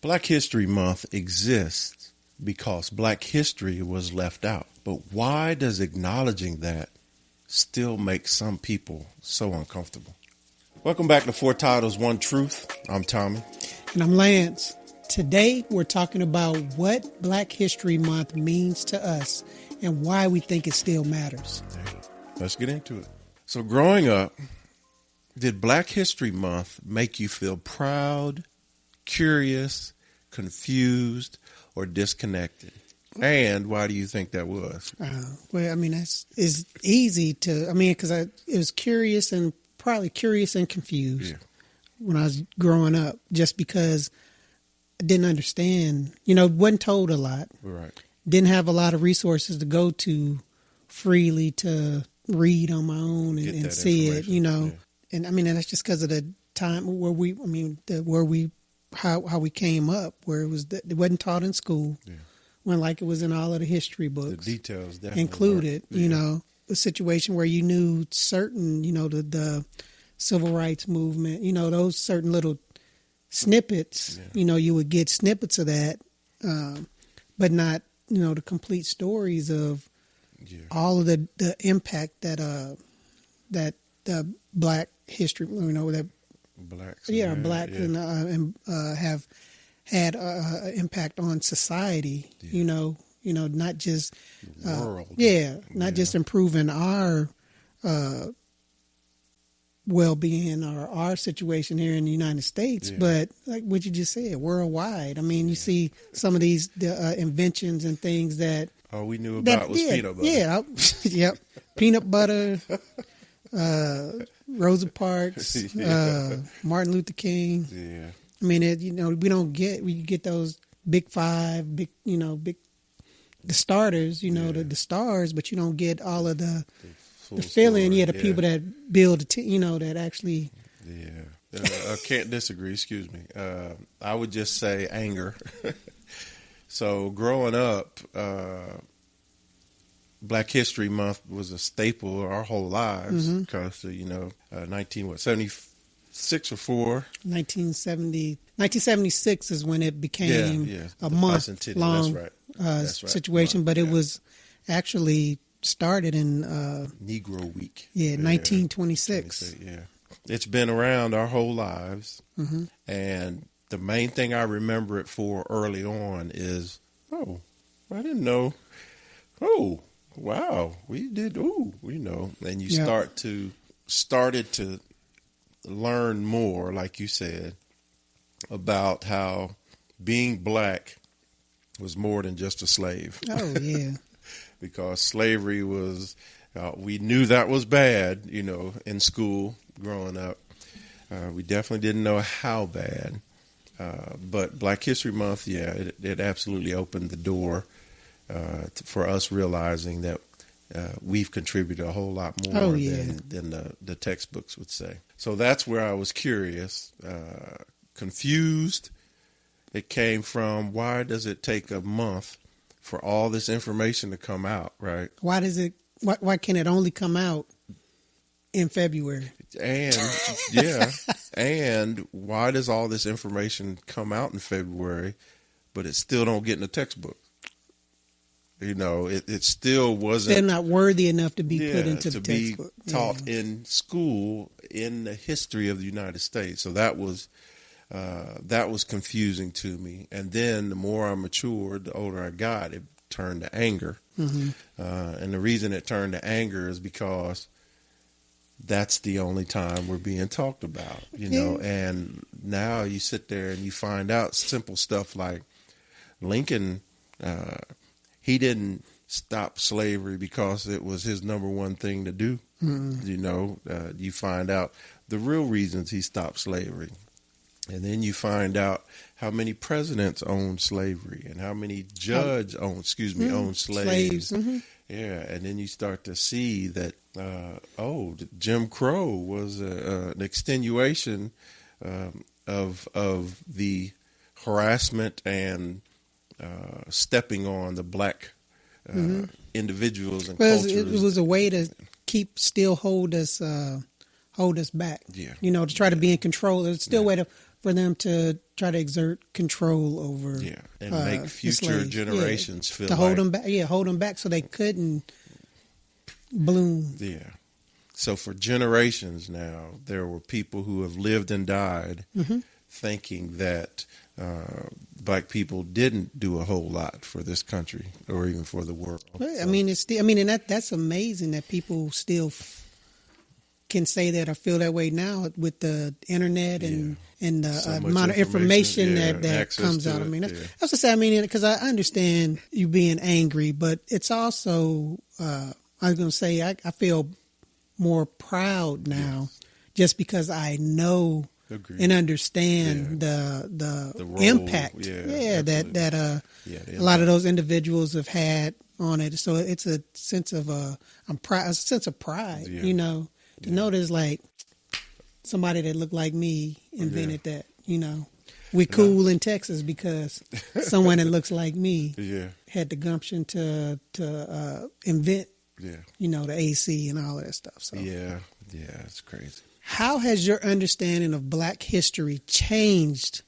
Black History Month exists because Black history was left out. But why does acknowledging that still make some people so uncomfortable? Welcome back to Four Titles, One Truth. I'm Tommy. And I'm Lance. Today, we're talking about what Black History Month means to us and why we think it still matters. Let's get into it. So growing up, did Black History Month make you feel proud, curious, confused, or disconnected? And why do you think that was? Well, I mean, it's easy to, because it was curious and probably curious and confused when I was growing up, just because I didn't understand, wasn't told a lot. Right. Didn't have a lot of resources to go to freely to read on my own and see it, Yeah. And I mean, that's just because of the time where how we came up, where it wasn't taught in school. Yeah. When like it was in all of the history books. The details definitely included, a situation where you knew certain, the civil rights movement, those certain little snippets, you would get snippets of that, but not, the complete stories of all of the impact that the Black history, that blacks, and have had impact on society, not just world. Not just improving our well-being or our situation here in the United States, but like what you just said, worldwide. I mean, you see some of these inventions and things that all we knew about was peanut butter. Yep, peanut butter. Rosa Parks, Martin Luther King. Yeah. I mean, we get those big five, the starters, the stars, but you don't get all of the feeling. The people that build that actually. Yeah. I can't disagree. Excuse me. I would just say anger. So growing up, Black History Month was a staple our whole lives because, 76 or 4? 1976 is when it became a month-long situation, but it was actually started in Negro Week. 1926. Yeah. It's been around our whole lives, and the main thing I remember it for early on is, I didn't know. Oh, wow, we did. And you started to learn more, like you said, about how being Black was more than just a slave. Oh, yeah. Because slavery was, we knew that was bad, in school growing up. We definitely didn't know how bad. But Black History Month, it absolutely opened the door for us realizing that we've contributed a whole lot more than the textbooks would say. So that's where I was curious, confused. It came from, why does it take a month for all this information to come out, right? Why can it only come out in February? And and why does all this information come out in February, but it still don't get in the textbook? It still wasn't. They're not worthy enough to be put into the textbook. To be taught in school in the history of the United States. So that was confusing to me. And then the more I matured, the older I got, it turned to anger. And the reason it turned to anger is because that's the only time we're being talked about, and now you sit there and you find out simple stuff like Lincoln, he didn't stop slavery because it was his number one thing to do. You find out the real reasons he stopped slavery. And then you find out how many presidents owned slavery and how many owned slaves. Yeah, and then you start to see that, Jim Crow was an extenuation of the harassment and stepping on the Black individuals and cultures. It was a way to hold us back. Yeah. To try to be in control. It's still a way for them to try to exert control over and make the future slaves. generations feel to like, hold them back. Yeah, hold them back so they couldn't bloom. Yeah. So for generations now, there were people who have lived and died thinking that black people didn't do a whole lot for this country or even for the world. Well, I mean, it's still, I mean, and that's amazing that people still can say that or feel that way now with the internet and the So amount of information that access comes to out. I it, mean, that's to say, I mean, because I understand you being angry, but it's also, I was going to say, I feel more proud now just because I know and understand the role, impact that a lot of those individuals have had on it. So it's a sense of pride, you know, to know there's like somebody that looked like me invented that, you know. We cool in Texas because someone that looks like me had the gumption to invent, you know, the AC and all of that stuff. So it's crazy. How has your understanding of Black history changed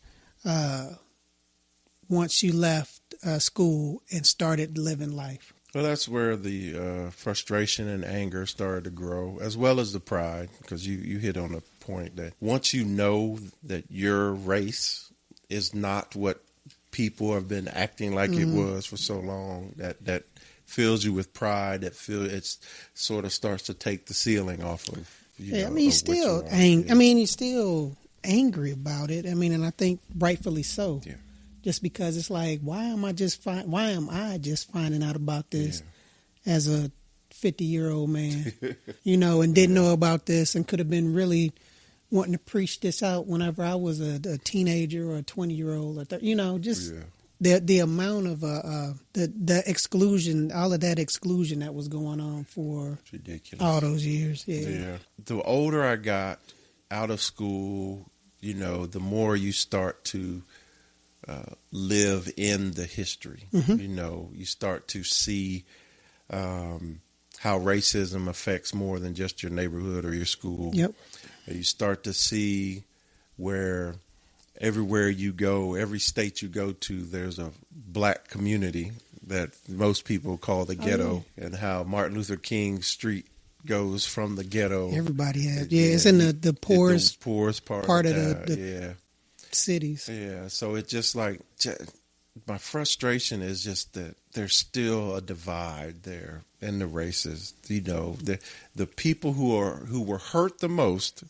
once you left school and started living life? Well, that's where the frustration and anger started to grow, as well as the pride, because you hit on a point that once you know that your race is not what people have been acting like it was for so long, that fills you with pride, it's sort of starts to take the ceiling off of. I mean, he's still angry about it. I mean, and I think rightfully so. Yeah. Just because it's like, why am I just finding out about this as a 50-year-old man, you know, and didn't know about this and could have been really wanting to preach this out whenever I was a teenager or a 20-year-old, or you know, just the amount of the exclusion, all of that exclusion that was going on for all those years. Yeah. The older I got out of school, you know, the more you start to live in the history. You know, you start to see how racism affects more than just your neighborhood or your school. Yep. You start to see where everywhere you go, every state you go to, there's a Black community that most people call the ghetto, and how Martin Luther King Street goes from the ghetto. Everybody has. It's in the poorest part of the cities. Yeah, so it's just like, my frustration is just that there's still a divide there in the races. You know, the people who were hurt the most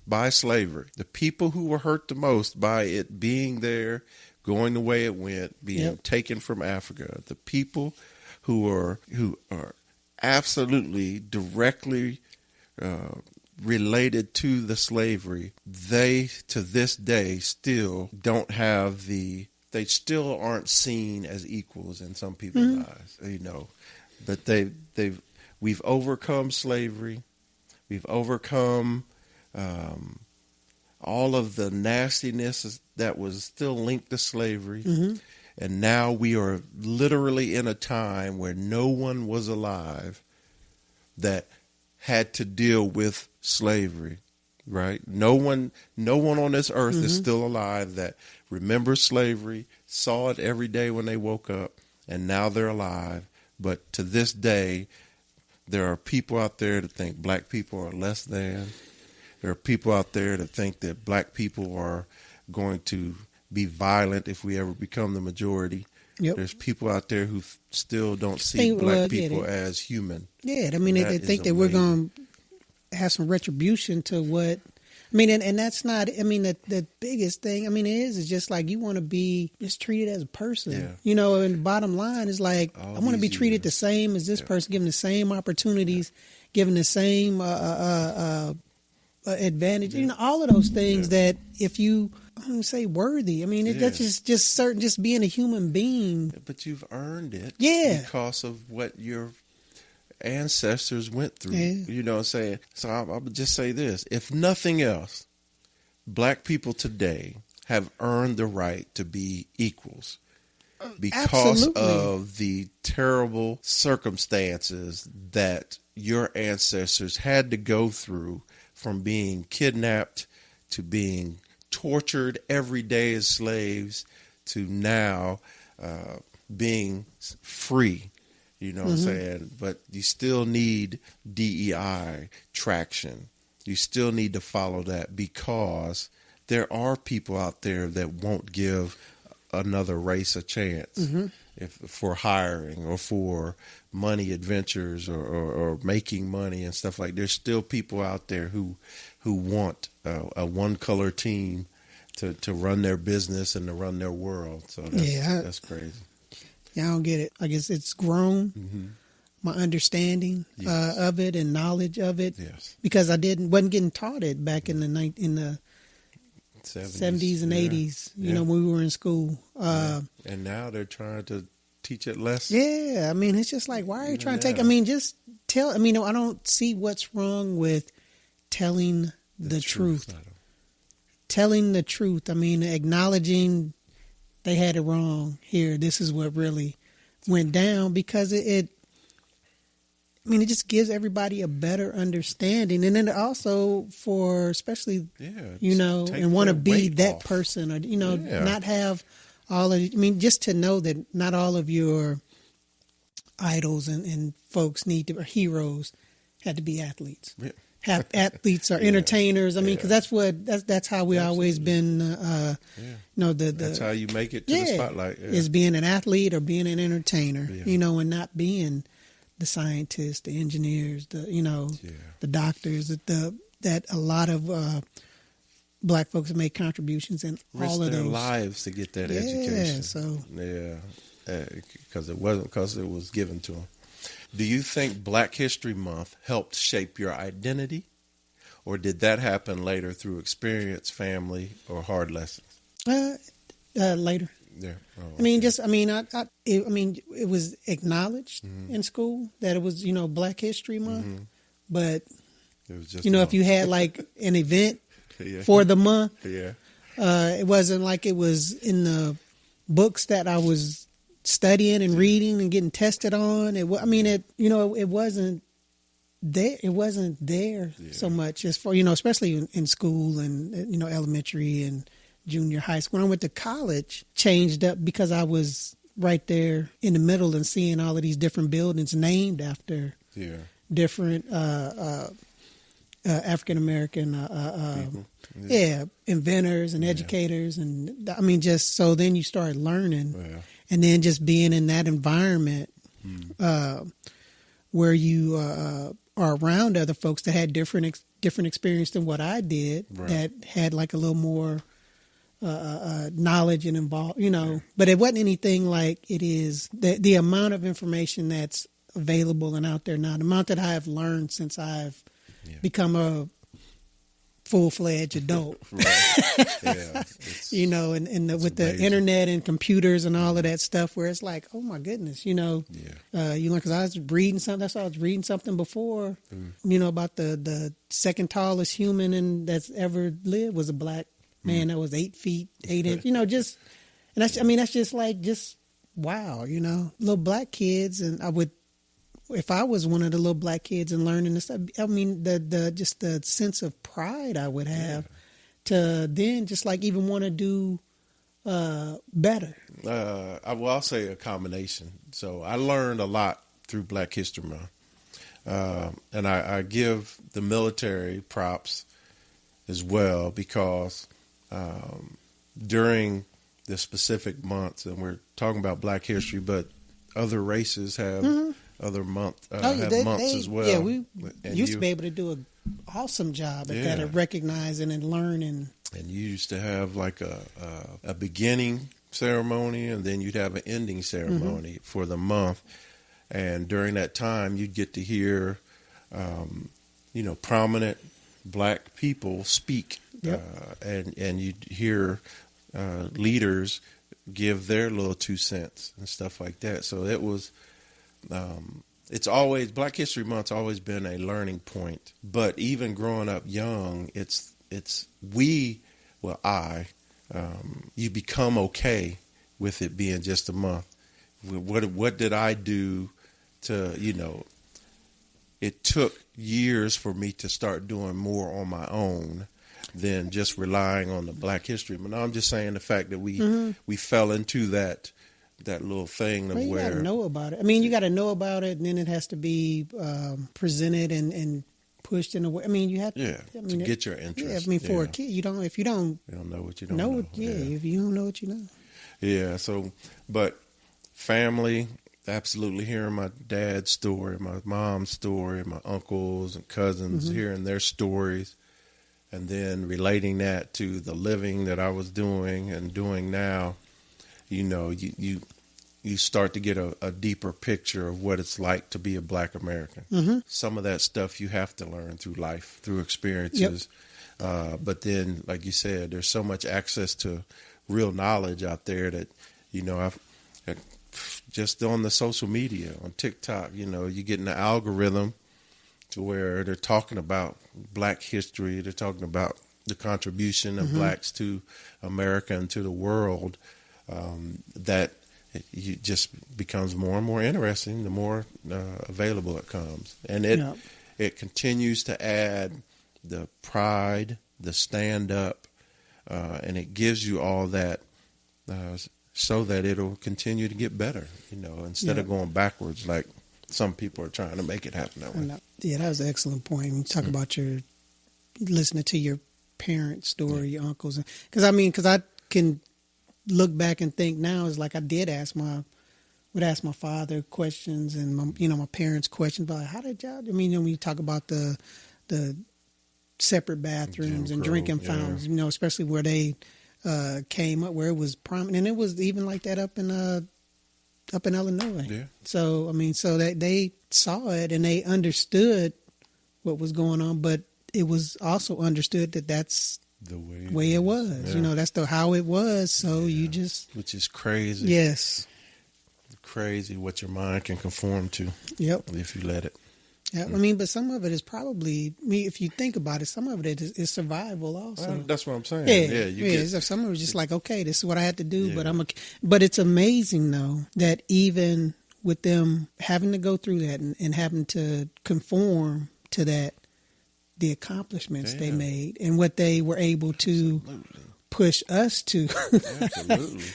by slavery, the people who were hurt the most by it being there, going the way it went, being taken from Africa, the people who are absolutely directly related to the slavery, they to this day still don't have they still aren't seen as equals in some people's eyes, you know. But we've overcome slavery, we've overcome all of the nastiness that was still linked to slavery, and now we are literally in a time where no one was alive that had to deal with slavery, right? No one on this earth is still alive that remembers slavery, saw it every day when they woke up, and now they're alive. But to this day, there are people out there that think Black people are less than. There are people out there that think that Black people are going to be violent if we ever become the majority. Yep. There's people out there who still don't see Black people as human. Yeah, I mean, they think that we're going to have some retribution to what. I mean, and that's not. I mean, the biggest thing. I mean, it's just like you want to be just treated as a person, you know. And the bottom line is like I want to be treated the same as this person, given the same opportunities, given the same advantage. You know, all of those things that if you. I don't say worthy. I mean, that's just certain, just being a human being. But you've earned it, because of what your ancestors went through. You know what I'm saying? So I would just say this: if nothing else, Black people today have earned the right to be equals because of the terrible circumstances that your ancestors had to go through, from being kidnapped to being tortured every day as slaves to now being free. You know what I'm saying? But you still need DEI traction. You still need to follow that, because there are people out there that won't give another race a chance for hiring or for money adventures or making money and stuff like. There's still people out there who want a one color team to run their business and to run their world. So that's crazy. Yeah, I don't get it. I guess it's grown. My understanding of it and knowledge of it, because I wasn't getting taught it back in the 70s and 80s. You know, when we were in school. And now they're trying to teach it less. Yeah, I mean, it's just like, why are you trying to take? I mean, just tell. I mean, I don't see what's wrong with telling the truth. Telling the truth. I mean, acknowledging they had it wrong here. This is what really went down, because it just gives everybody a better understanding. And then also for, especially, and want to be that person, or, not have all of, just to know that not all of your idols and folks or heroes had to be athletes. Yeah. Have athletes or entertainers. I mean, because that's how we always been. That's how you make it to the spotlight. Yeah. Is being an athlete or being an entertainer. And not being the scientists, the engineers, the doctors. That a lot of Black folks have made contributions in all of those lives to get that education. So because it was given to them. Do you think Black History Month helped shape your identity, or did that happen later through experience, family, or hard lessons? Later. Yeah. Oh, it was acknowledged in school that it was, Black History Month, but it was just if you had like an event for the month, it wasn't like it was in the books that I was studying and reading and getting tested on. It wasn't there. It wasn't there so much as for, especially in school and, elementary and junior high school. When I went to college, changed up because I was right there in the middle and seeing all of these different buildings named after different African American inventors and educators. And just so then you start learning. And then just being in that environment where you are around other folks that had different experience than what I did, that had like a little more knowledge and involved, But it wasn't anything like it is. The amount of information that's available and out there now, the amount that I have learned since I've become a full-fledged adult, with the internet and computers and all of that stuff, where it's like, oh my goodness, you learn, because I was reading something. I was reading something before, about the second tallest human that's ever lived was a Black man that was 8 feet 8 inches. And that's just like wow, little Black kids, and I would. If I was one of the little Black kids and learning this, the sense of pride I would have to then just like even want to do better. I'll say a combination. So I learned a lot through Black History Month, and I give the military props as well, because during the specific months, and we're talking about Black history, but other races have. Other months as well. Yeah, we used to be able to do an awesome job at that, of recognizing and learning. And you used to have like a beginning ceremony, and then you'd have an ending ceremony for the month. And during that time, you'd get to hear, prominent Black people speak, and you'd hear leaders give their little 2 cents and stuff like that. So it was. It's always Black History Month's always been a learning point, but even growing up young, you become okay with it being just a month. What did I do to, it took years for me to start doing more on my own, than just relying on the Black History. But no, I'm just saying the fact that we fell into that little thing of well, you where got to know about it. I mean, you got to know about it, and then it has to be presented and pushed in a way. I mean, you have to get your interest. Yeah, I mean, for a kid, if you don't know what you don't know. If you don't know what you know. Yeah. So, but family, absolutely hearing my dad's story, my mom's story, my uncles and cousins, hearing their stories, and then relating that to the living that I was doing and doing now. You know, you start to get a deeper picture of what it's like to be a Black American. Some of that stuff you have to learn through life, through experiences. But then, like you said, there's so much access to real knowledge out there that, you know, I've just on the social media, on TikTok, you know, you get in the algorithm to where they're talking about Black history. They're talking about the contribution of Blacks to America and to the world. That it just becomes more and more interesting the more available it comes, and it continues to add the pride, the stand up, and it gives you all that so that it'll continue to get better. You know, instead of going backwards like some people are trying to make it happen that way. Yeah, that was an excellent point. When you talk about your listening to your parents' story, your uncles, because I can look back and think now is like I would ask my father questions and my parents questions about how did y'all, when you talk about the separate bathrooms and drinking fountains, especially where they came up, where it was prominent, and it was even like that up in Illinois. Yeah. So so that they saw it and they understood what was going on, but it was also understood that that's the way it was. Yeah. That's how it was. So you just, which is crazy. Yes, crazy what your mind can conform to. Yep, if you let it. Yeah, but some of it is probably, if you think about it, some of it is survival also. Well, that's what I'm saying. Some of it is just like, okay, this is what I had to do, but it's amazing though that even with them having to go through that and having to conform to that, the accomplishments they made and what they were able to push us to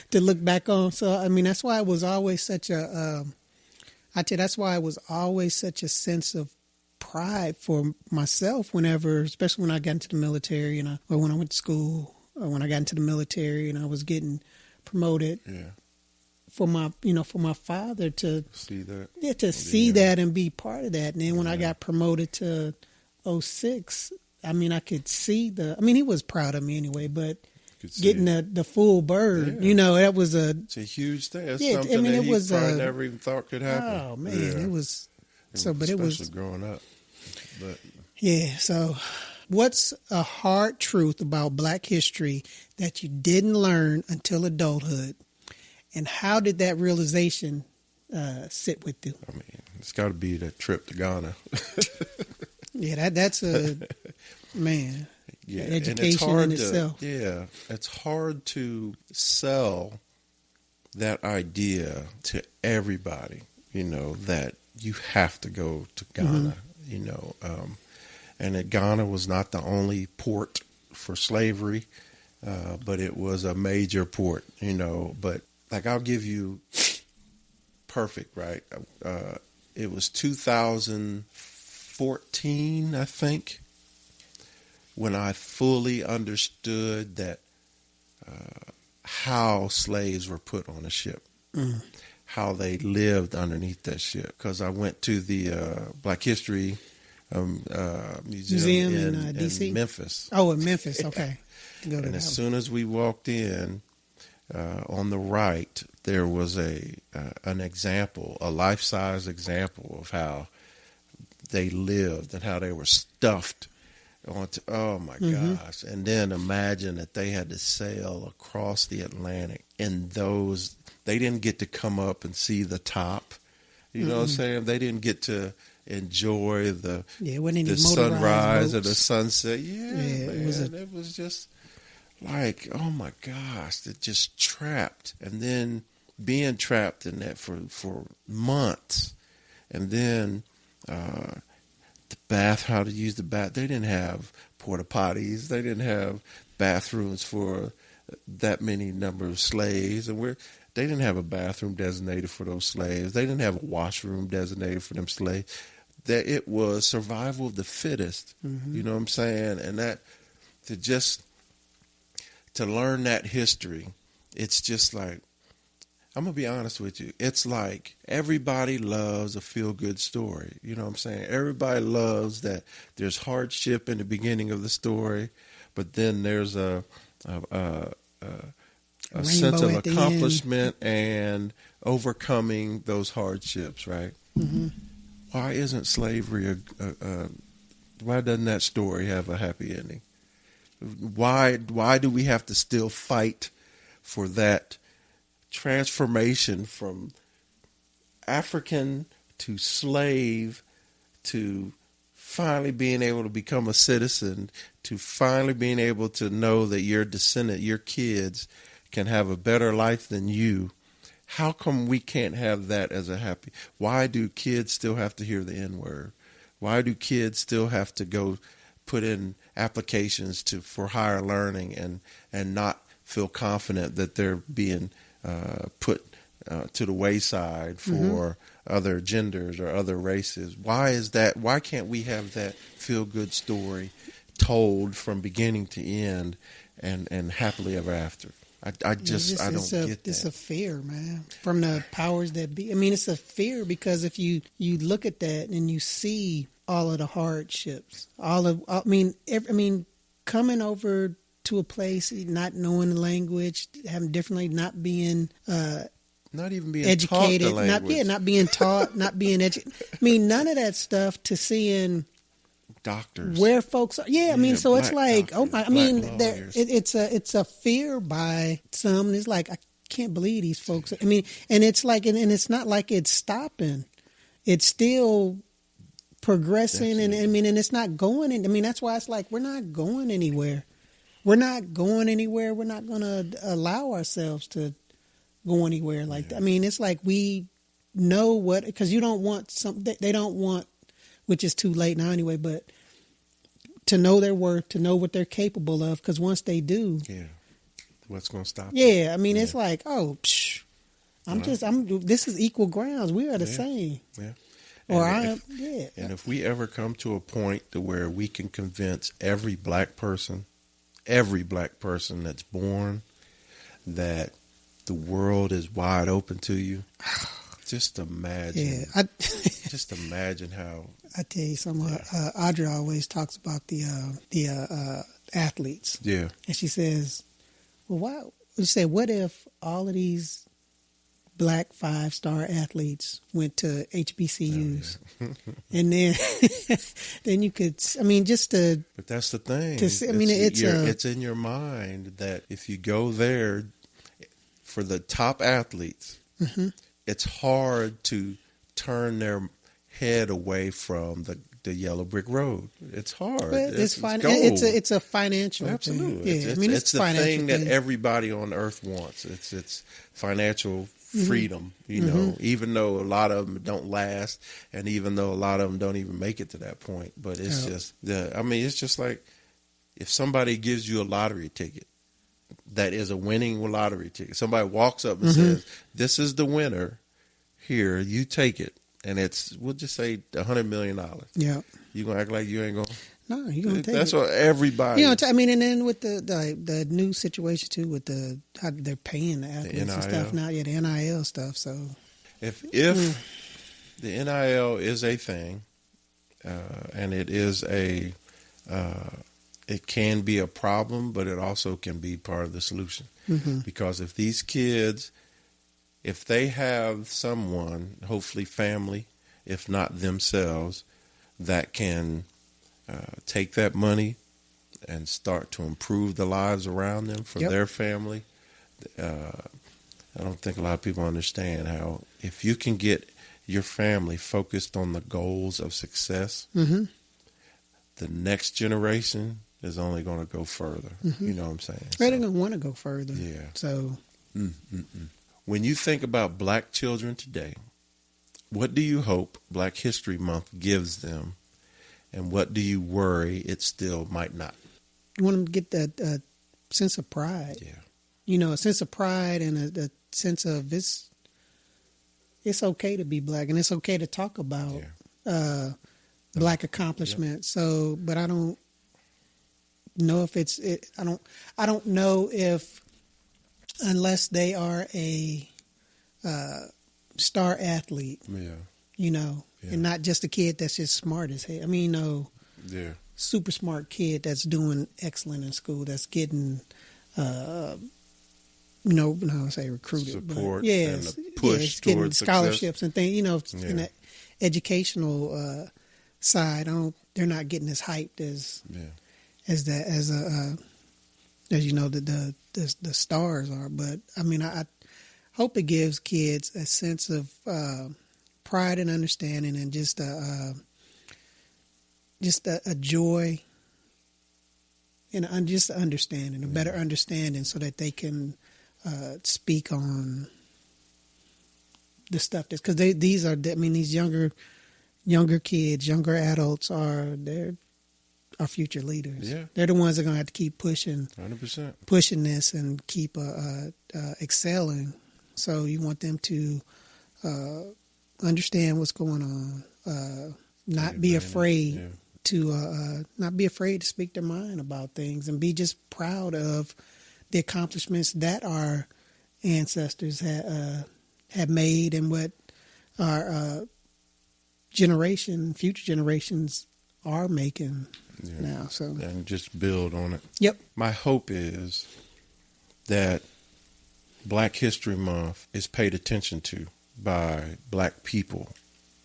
to look back on. So that's why it was always such that's why it was always such a sense of pride for myself especially when I got into the military or when I went to school or when I got into the military and I was getting promoted. Yeah. For my father to see that, see that and be part of that. And then when I got promoted to 06, I could see he was proud of me anyway, but getting the full bird, that was it's a huge thing. That's something that he probably never even thought could happen. Oh man, it was so, but it was growing up. But so what's a hard truth about Black history that you didn't learn until adulthood, and how did that realization sit with you? It's got to be that trip to Ghana. Yeah, that's a man. Yeah, education in itself. It's hard to sell that idea to everybody. That you have to go to Ghana. And that Ghana was not the only port for slavery, but it was a major port. But like I'll give you perfect right. It was 2014, I think, when I fully understood that how slaves were put on a ship, how they lived underneath that ship. Because I went to the Black History Museum in D.C.? Memphis. Oh, in Memphis, okay. And as soon as we walked in, on the right, there was an example, a life-size example of how they lived and how they were stuffed onto, oh my gosh. And then imagine that they had to sail across the Atlantic, and they didn't get to come up and see the top. You know what I'm saying? They didn't get to enjoy the sunrise or the sunset. It was just like, oh my gosh, it just trapped. And then being trapped in that for months, and then the bath, how to use the bath. They didn't have porta potties. They didn't have bathrooms for that many number of slaves, and they didn't have a bathroom designated for those slaves. They didn't have a washroom designated for them slaves. That it was survival of the fittest. You know what I'm saying? And that to learn that history, it's just like, I'm going to be honest with you. It's like everybody loves a feel-good story. You know what I'm saying? Everybody loves that there's hardship in the beginning of the story, but then there's a sense of accomplishment and overcoming those hardships, right? Why isn't slavery why doesn't that story have a happy ending? Why do we have to still fight for that transformation from African to slave to finally being able to become a citizen, to finally being able to know that your descendant, your kids, can have a better life than you? How come we can't have that as a happy? Why do kids still have to hear the N-word? Why do kids still have to go put in applications for higher learning and not feel confident that they're being put to the wayside for other genders or other races? Why is that? Why can't we have that feel-good story told from beginning to end and happily ever after? I don't get that. It's a fear, man, from the powers that be. I mean, it's a fear because if you look at that and you see all of the hardships, coming over to a place, not knowing the language, having differently, not being not even being educated, taught the language. not being taught, not being educated. I mean, none of that stuff to seeing doctors where folks are. Yeah, I mean, so it's like, doctors, oh my, I mean, it's a fear by some. It's like, I can't believe these folks. I mean, and it's like, and it's not like it's stopping. It's still progressing, and I mean, and it's not going. I mean, that's why it's like we're not going anywhere. We're not going anywhere. We're not going to allow ourselves to go anywhere like that. I mean, it's like we know what, because you don't want something. They don't want, which is too late now anyway, but to know their worth, to know what they're capable of, because once they do, what's going to stop? Yeah, I mean, it's like, oh, this is equal grounds. We are the same. Yeah. And if we ever come to a point to where we can convince every black person that's born that the world is wide open to you, just imagine. Yeah, just imagine how. I tell you something. Audra always talks about the athletes. Yeah, and she says, "Well, why?" She said, "What if all of these black 5-star athletes went to HBCUs, and then you could? I mean, just to." But that's the thing. I mean, it's in your mind that if you go there, for the top athletes, it's hard to turn their head away from the yellow brick road. It's hard. Well, it's a financial absolutely thing. Yeah, I mean, it's the thing that everybody on earth wants. It's financial freedom. You know, even though a lot of them don't last, and even though a lot of them don't even make it to that point. But it's it's just like if somebody gives you a lottery ticket that is a winning lottery ticket. Somebody walks up and says, "This is the winner. Here, you take it." And we'll just say $100 million. Yeah. You gonna act like you ain't gonna? No, you gonna take That's it. what everybody. You know, I mean, and then with the new situation too, with how they're paying the athletes and stuff now, the NIL stuff. So if the NIL is a thing, and it is it can be a problem, but it also can be part of the solution. Because if these kids, if they have someone, hopefully family, if not themselves, that can take that money and start to improve the lives around them for their family, I don't think a lot of people understand how if you can get your family focused on the goals of success, the next generation is only going to go further. You know what I'm saying? They're going to want to go further. Yeah. So... When you think about black children today, what do you hope Black History Month gives them And what do you worry it still might not? You want them to get that sense of pride. Yeah. A sense of pride and a sense of it's okay to be black and it's okay to talk about black accomplishments. Yeah. So, but I don't know if I don't know if unless they are a star athlete. Yeah. And not just a kid that's just smart as hell. I mean, super smart kid that's doing excellent in school, that's getting, recruited. Support but, and a push getting towards scholarships success. And things, in the educational side. They're not getting as hyped as the stars are. But I mean, I hope it gives kids a sense of pride and understanding, and just a joy and just understanding, a better understanding, so that they can speak on the stuff that's, because these younger kids, younger adults they're our future leaders. Yeah. They're the ones that are going to have to keep pushing 100%. pushing this and keep excelling. So you want them to understand what's going on, not be afraid to speak their mind about things, and be just proud of the accomplishments that our ancestors have made, and what our future generations are making now. So, and just build on it. Yep. My hope is that Black History Month is paid attention to by Black people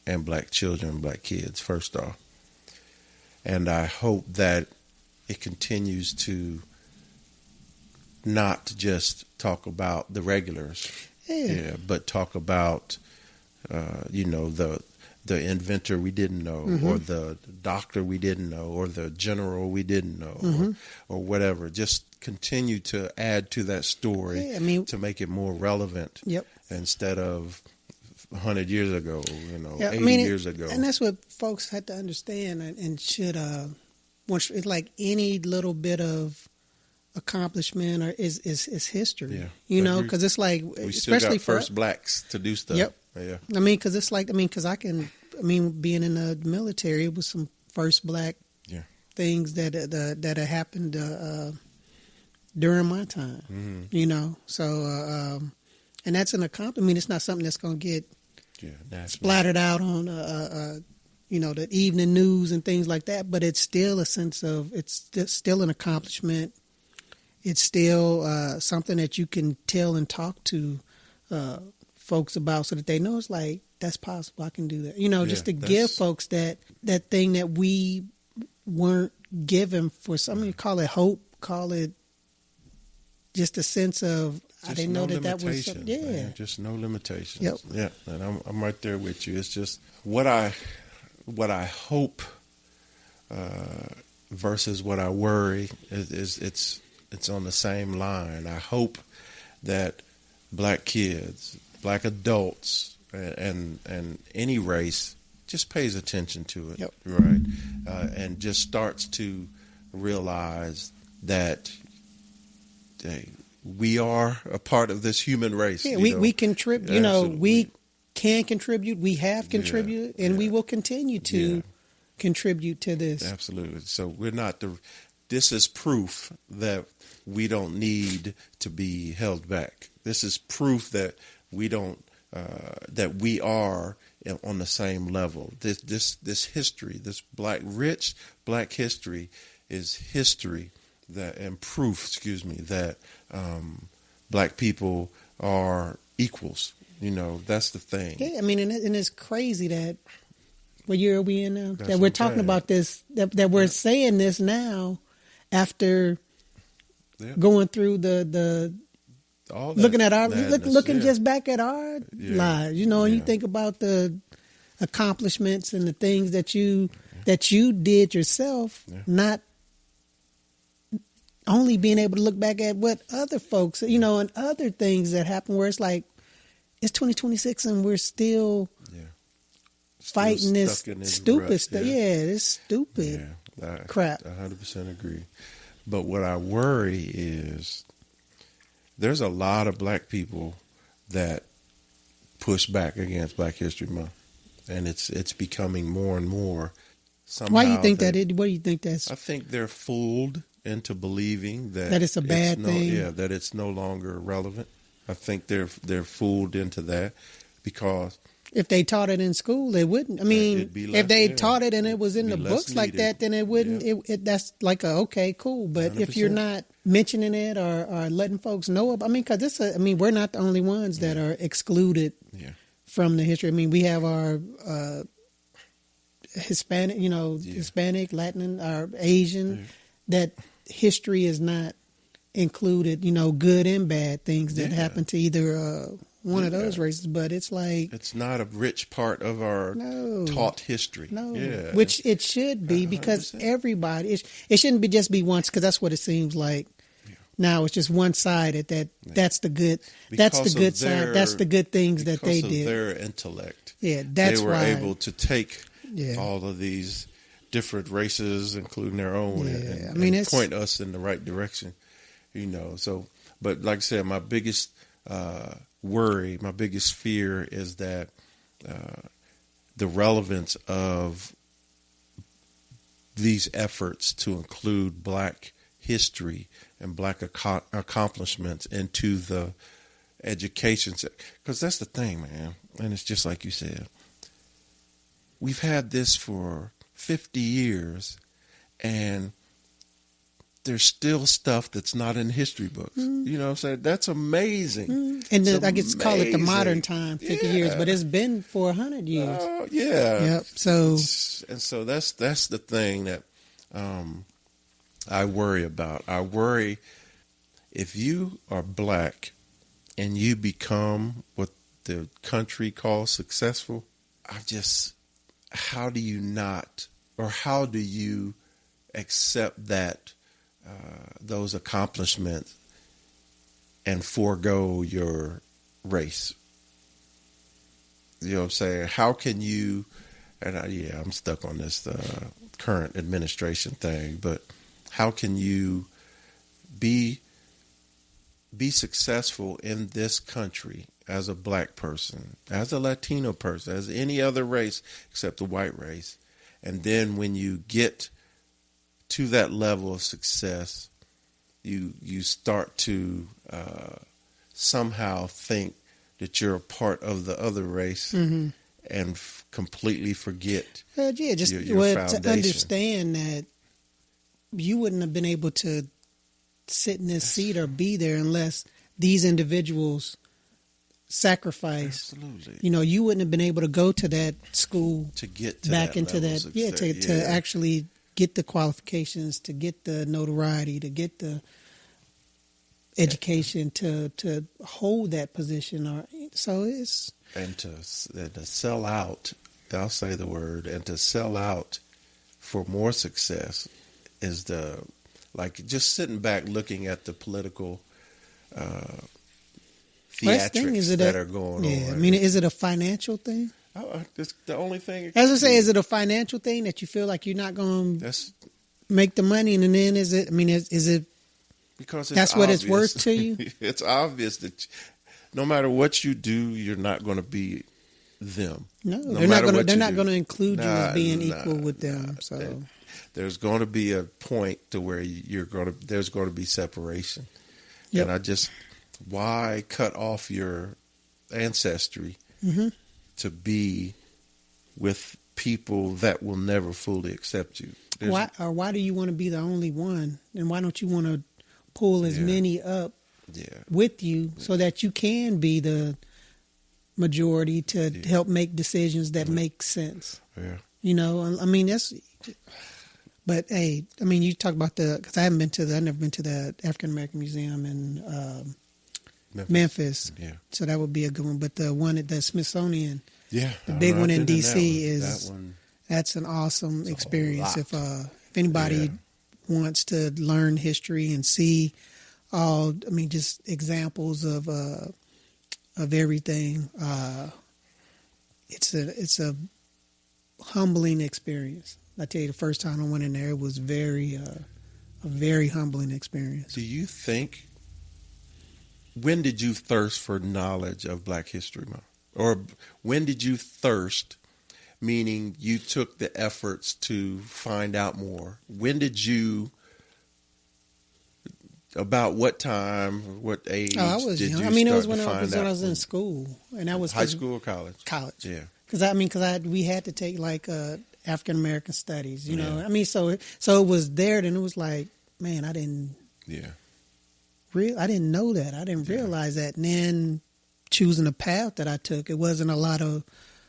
and Black children, Black kids, first off. And I hope that it continues to not just talk about the regulars, but talk about, the inventor we didn't know, mm-hmm. or the doctor we didn't know, or the general we didn't know, mm-hmm. or whatever. Just continue to add to that story to make it more relevant. Yep. Instead of 100 years ago, 80 years ago. And that's what folks had to understand, and should, it's like any little bit of accomplishment is history, because it's like, we especially still got first Blacks to do stuff. Yep. Yeah. Because it's like, because being in the military, it was some first Black things that had happened during my time, mm-hmm. So, and that's an accomplishment. It's not something that's going to get splattered out on, the evening news and things like that. But it's still a sense of, it's still an accomplishment. It's still something that you can tell and talk to folks about, so that they know it's like, that's possible. I can do that. Just to give folks that thing that we weren't given for some. Call it hope. Call it just a sense of, I didn't know that was something. Yeah. Man, just no limitations. Yep. Yeah. And I'm right there with you. It's just what I hope versus what I worry is it's on the same line. I hope that Black kids, Black adults, and any race just pays attention to it, yep. Right? And just starts to realize that we are a part of this human race. Yeah, we contribute. We can contribute. We have contributed, and we will continue to contribute to this. Absolutely. So we're not this is proof that we don't need to be held back. This is proof that we don't, that we are on the same level. This history, this rich Black history, is history and proof, that Black people are equals. That's the thing. Yeah, and it's crazy that, what year are we in now? That's that we're talking about this, that we're saying this now, after going through the looking at our looking just back at our lives, and you think about the accomplishments and the things that you did yourself, not only being able to look back at what other folks, and other things that happen, where it's like, it's 2026 and we're still fighting this stuck in his stupid rut, stuff. Yeah, this stupid crap. 100% agree. But what I worry is there's a lot of black people that push back against Black History Month, and it's becoming more and more. Somehow Why do you think that? What do you think that's? I think they're fooled into believing that it's a bad thing. Yeah, that it's no longer relevant. I think they're fooled into that because if they taught it in school, they wouldn't. I mean, if they taught it and it was in the books like that, then it wouldn't. Yeah. That's like okay, cool. But 100%. If you're not mentioning it or letting folks know, I mean, because we're not the only ones that are excluded from the history. I mean, we have our Hispanic, Hispanic, Latin, or Asian, that history is not included. Good and bad things that happen to either one of those races, but it's like it's not a rich part of our taught history. No, which it should be because 100%. Everybody. It shouldn't be just be once because that's what it seems like. Yeah. Now it's just one sided. That's the good. That's the good side. That's the good things that they did. Because of their intellect. Yeah, that's they were why. Able to take all of these different races, including their own, and point us in the right direction. So, but like I said, my biggest worry, my biggest fear is that the relevance of these efforts to include Black history and Black accomplishments into the education, because that's the thing, man, and it's just like you said, we've had this for 50 years, and there's still stuff that's not in history books. You know what I'm saying? That's amazing. And I guess call it the modern time, 50 years, but it's been for 100 years. Yep. So that's the thing that I worry about. I worry if you are Black and you become what the country calls successful, how do you not, or how do you accept that those accomplishments and forego your race? You know what I'm saying? How can you, I'm stuck on this current administration thing, but how can you be successful in this country as a Black person, as a Latino person, as any other race except the white race, and then when you get to that level of success, you start to somehow think that you're a part of the other race and completely forget your foundation. To understand that you wouldn't have been able to sit in this seat or be there unless these individuals sacrifice. Absolutely. You wouldn't have been able to go to that school to get to back that into that. To actually get the qualifications, to get the notoriety, to get the education, to hold that position. And to sell out. I'll say the word, and to sell out for more success is just sitting back looking at the political theatrics that are going on. I mean, is it a financial thing? It's the only thing. As I say, is it a financial thing that you feel like you're not going to make the money, and then is it? I mean, is it because that's what it's worth to you? It's obvious that no matter what you do, you're not going to be them. No, they're not going to include you as being equal with them. So there's going to be a point to where there's going to be separation. Yep. And why cut off your ancestry to be with people that will never fully accept you? Why do you want to be the only one? And why don't you want to pull as many up with you so that you can be the majority to help make decisions that make sense? Yeah. I mean, that's... But hey, I mean, you talk about because I've never been to the African American Museum in Memphis. Yeah. So that would be a good one. But the one at the Smithsonian, the big one in DC that's an awesome experience. If anybody wants to learn history and see just examples of everything, it's a humbling experience. I tell you, the first time I went in there, it was a very humbling experience. Do you think, when did you thirst for knowledge of Black History Month? Or when did you thirst, meaning you took the efforts to find out more? When did you, about what time, what age I was did young. you I mean, it start was when to I find out? was in school, and that was High school or college? College. Yeah. Because we had to take like African American studies, you know. Yeah. I mean, so it was there. Then it was like, man, I didn't know that. I didn't realize that. And then choosing the path that I took, it wasn't a lot of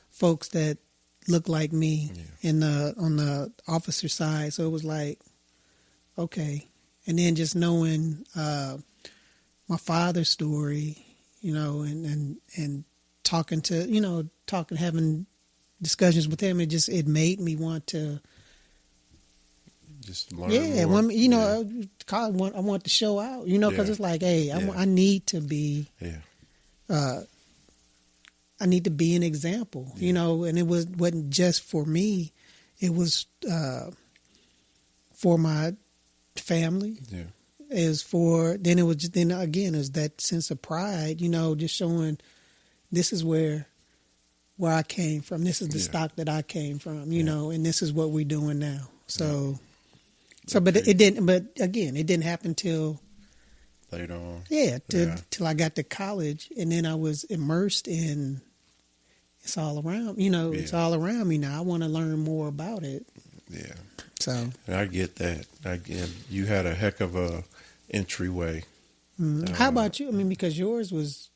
folks that looked like me on the officer side. So it was like, okay. And then just knowing my father's story, you know, and talking to, having discussions with him, it made me want to just learn more. I want to show out, you know, because it's like, hey, I need to be, I need to be an example, you know, and it wasn't just for me, it was for my family. Yeah. It was that sense of pride, you know, just showing this is where I came from. This is the stock that I came from, you know, and this is what we're doing now. So, but it didn't happen till later on. Till I got to college, and then I was immersed in. It's all around, you know. It's all around me now. I want to learn more about it. Yeah. So I get that. You had a heck of a entryway. How about you? I mean, because yours was,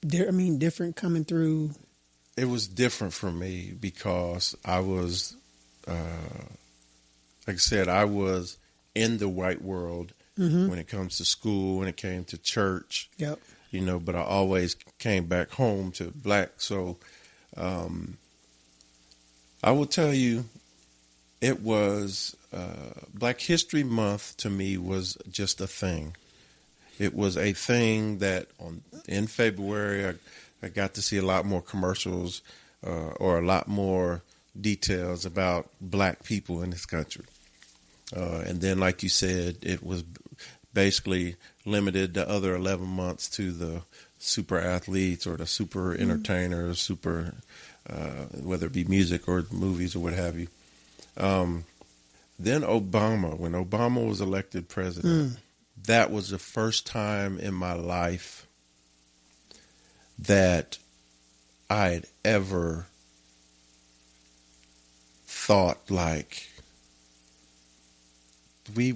different coming through. It was different for me because I was, like I said, I was in the white world when it comes to school, when it came to church. Yep. You know, but I always came back home to Black. So I will tell you, it was Black History Month to me was just a thing. It was a thing that in February I got to see a lot more commercials or a lot more details about Black people in this country. And then, like you said, it was basically limited the other 11 months to the super athletes or the super entertainers, whether it be music or movies or what have you. Then Obama, when Obama was elected president, that was the first time in my life that I had ever thought like we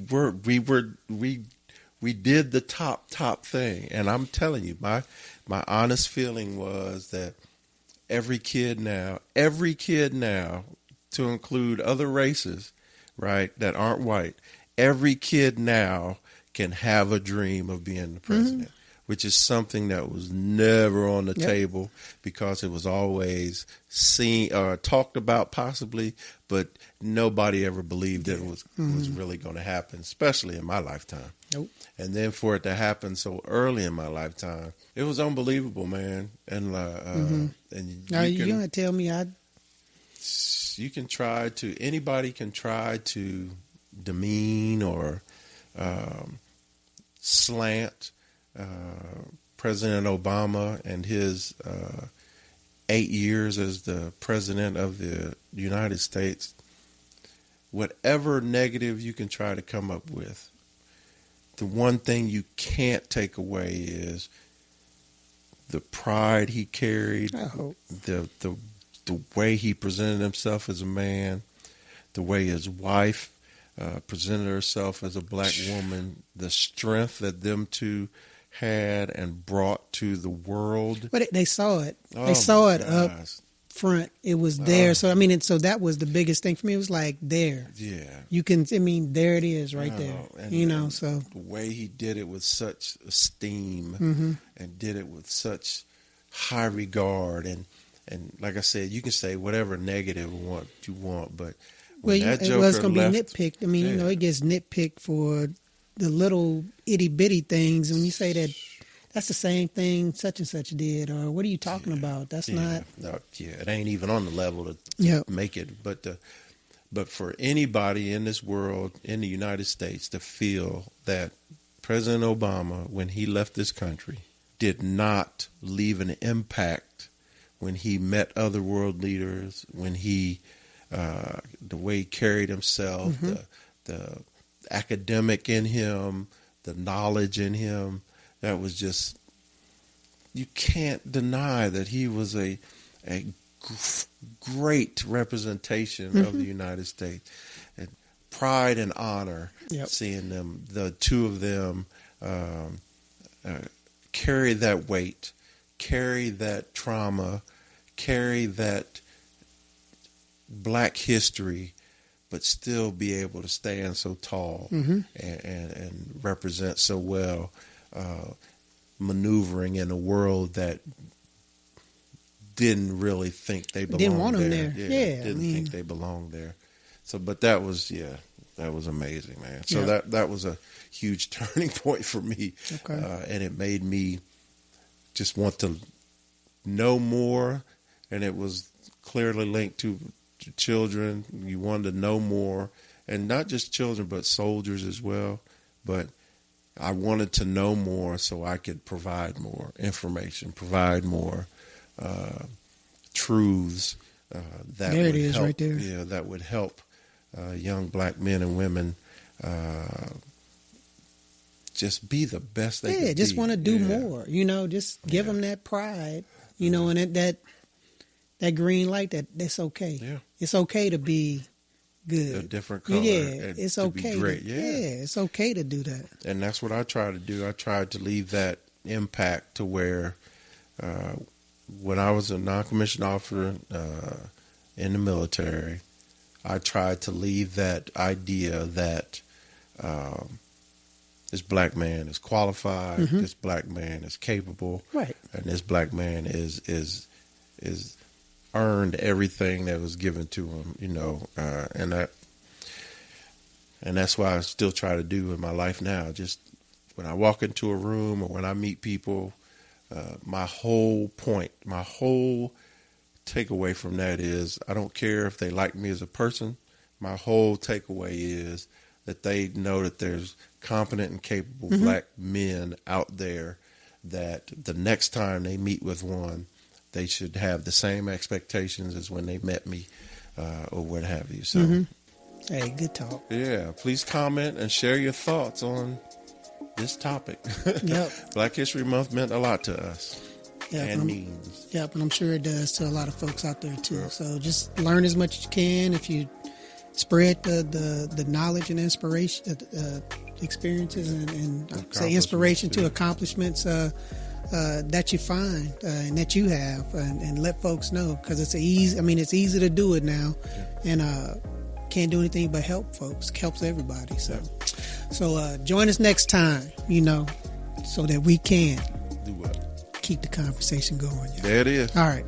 did the top thing. And I'm telling you, my honest feeling was that every kid now, to include other races, right, that aren't white, every kid now can have a dream of being the president, which is something that was never on the table because it was always seen or talked about possibly, but nobody ever believed that it was really going to happen, especially in my lifetime. Nope. And then for it to happen so early in my lifetime, it was unbelievable, man. And and now you're gonna tell me anybody can try to demean or slant President Obama and his 8 years as the president of the United States. Whatever negative you can try to come up with, the one thing you can't take away is the pride he carried, the way he presented himself as a man, the way his wife presented herself as a Black woman, the strength that them two had and brought to the world. But they saw it. They saw it up front. It was there. So so that was the biggest thing for me. It was like there. Yeah. You can. There it is, right there. And, so the way he did it with such esteem and did it with such high regard and like I said, you can say whatever negative you want, but when that Joker was going to be left, nitpicked. It gets nitpicked for the little itty bitty things. When you say that that's the same thing such and such did, or what are you talking about? That's not. No, it ain't even on the level to Yep. make it. But for anybody in this world, in the United States, to feel that President Obama, when he left this country, did not leave an impact when he met other world leaders, when he, the way he carried himself, the academic in him, the knowledge in him, that was just, you can't deny that he was a great representation of the United States. And pride and honor, seeing them, the two of them, carry that weight, carry that trauma, carry that black history, but still be able to stand so tall and represent so well, maneuvering in a world that didn't really think they belonged Didn't want them there. there. Didn't think they belonged there. So, but that was amazing, man. So that was a huge turning point for me. Okay. And it made me just want to know more. And it was clearly linked to children. You wanted to know more, and not just children, but soldiers as well. But I wanted to know more so I could provide more information, provide more truths that there would it is, help, right there. Yeah, that would help young black men and women just be the best they could be. Yeah, just want to do more. Just give them that pride. And that green light. That's okay. Yeah, it's okay to be good. A different color. Yeah, it's okay. Great. It's okay to do that. And that's what I try to do. I tried to leave that impact to where when I was a non-commissioned officer in the military, I tried to leave that idea that this black man is qualified, this black man is capable, right, and this black man is earned everything that was given to him, and that's why I still try to do in my life now. Just when I walk into a room or when I meet people, my whole takeaway from that is I don't care if they like me as a person. My whole takeaway is that they know that there's competent and capable black men out there, that the next time they meet with one, they should have the same expectations as when they met me, or what have you. So, hey, good talk. Yeah, please comment and share your thoughts on this topic. Yep. Black History Month meant a lot to us. Yep, and means. Yep, and I'm sure it does to a lot of folks out there too. Yep. So just learn as much as you can. If you spread the knowledge and inspiration, experiences and say inspiration to accomplishments that you find and that you have, and let folks know, because it's easy. I mean, it's easy to do it now, and can't do anything but help folks. Helps everybody. So join us next time. So that we can do what? Keep the conversation going. There it is. All right.